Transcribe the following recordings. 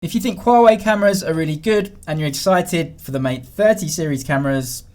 If you think Huawei cameras are really good and you're excited for the Mate 30 series cameras,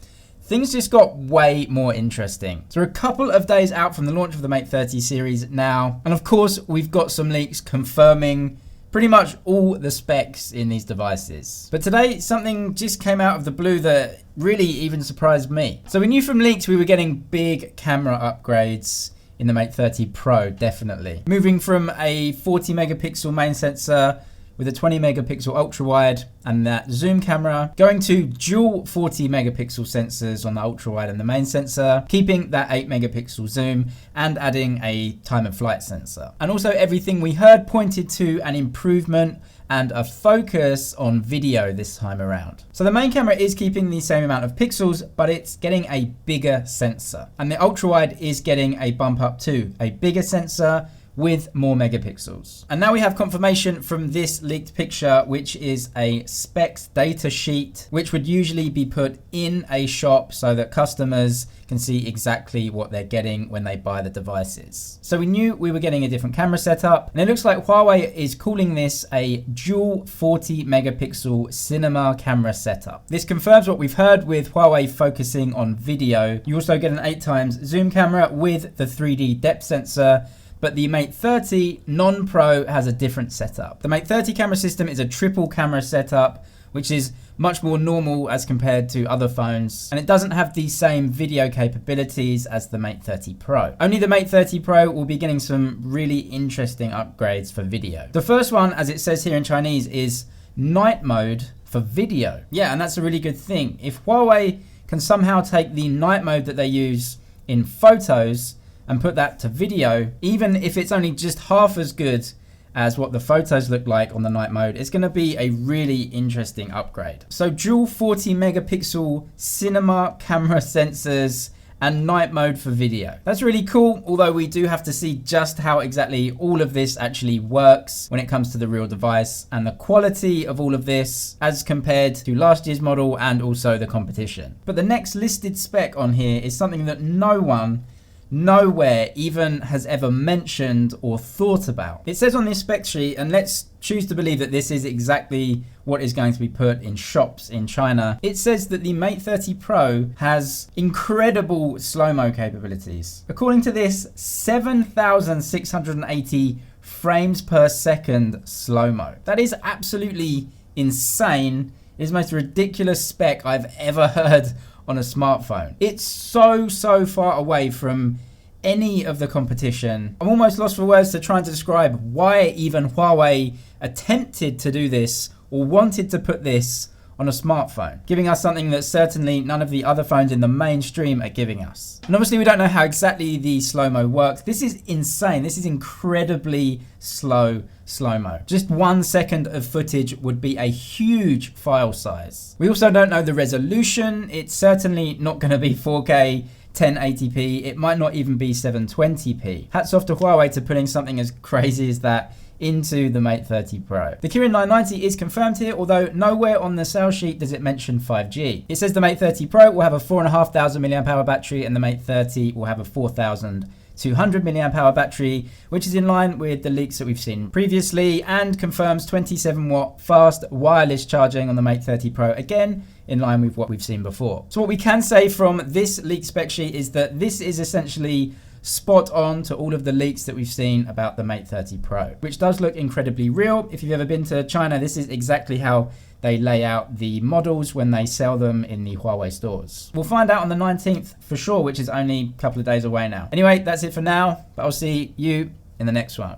things just got way more interesting. So we're a couple of days out from the launch of the Mate 30 series now. And of course, we've got some leaks confirming pretty much all the specs in these devices. But today, something just came out of the blue that really even surprised me. So we knew from leaks we were getting big camera upgrades in the Mate 30 Pro, definitely. Moving from a 40 megapixel main sensor with a 20 megapixel ultra wide and that zoom camera, going to dual 40 megapixel sensors on the ultra wide and the main sensor, keeping that 8 megapixel zoom and adding a time of flight sensor. And also everything we heard pointed to an improvement and a focus on video this time around. So the main camera is keeping the same amount of pixels, but it's getting a bigger sensor. And the ultra wide is getting a bump up to a bigger sensor with more megapixels. And now we have confirmation from this leaked picture, which is a specs data sheet, which would usually be put in a shop so that customers can see exactly what they're getting when they buy the devices. So we knew we were getting a different camera setup, and it looks like Huawei is calling this a dual 40 megapixel cinema camera setup. This confirms what we've heard with Huawei focusing on video. You also get an 8x zoom camera with the 3D depth sensor, but the Mate 30 non-Pro has a different setup. The Mate 30 camera system is a triple camera setup, which is much more normal as compared to other phones, and it doesn't have the same video capabilities as the Mate 30 Pro. Only the Mate 30 Pro will be getting some really interesting upgrades for video. The first one, as it says here in Chinese, is night mode for video. Yeah, and that's a really good thing. If Huawei can somehow take the night mode that they use in photos and put that to video, even if it's only just half as good as what the photos look like on the night mode, it's gonna be a really interesting upgrade. So dual 40 megapixel cinema camera sensors and night mode for video. That's really cool, although we do have to see just how exactly all of this actually works when it comes to the real device and the quality of all of this as compared to last year's model and also the competition. But the next listed spec on here is something that no one nowhere even has ever mentioned or thought about. It says on this spec sheet, and let's choose to believe that this is exactly what is going to be put in shops in China. It says that the Mate 30 Pro has incredible Slowmo capabilities. According to this, 7,680 frames per second Slowmo. That is absolutely insane. It's the most ridiculous spec I've ever heard on a smartphone. It's so far away from any of the competition. I'm almost lost for words to try and describe why even Huawei attempted to do this or wanted to put this on a smartphone, giving us something that certainly none of the other phones in the mainstream are giving us. And obviously we don't know how exactly the Slowmo works. This is insane. This is incredibly slow-mo. Just 1 second of footage would be a huge file size. We also don't know the resolution. It's certainly not going to be 4K 1080p. It might not even be 720p. Hats off to Huawei to putting something as crazy as that into the Mate 30 Pro. The Kirin 990 is confirmed here, although nowhere on the sales sheet does it mention 5G. It says the Mate 30 Pro will have a 4,500 mAh battery and the Mate 30 will have a 4,200 mAh battery, which is in line with the leaks that we've seen previously and confirms 27 watt fast wireless charging on the Mate 30 Pro, again in line with what we've seen before. So what we can say from this leaked spec sheet is that this is essentially spot on to all of the leaks that we've seen about the Mate 30 Pro, which does look incredibly real. If you've ever been to China, this is exactly how they lay out the models when they sell them in the Huawei stores. We'll find out on the 19th for sure, which is only a couple of days away now. Anyway, that's it for now, but I'll see you in the next one.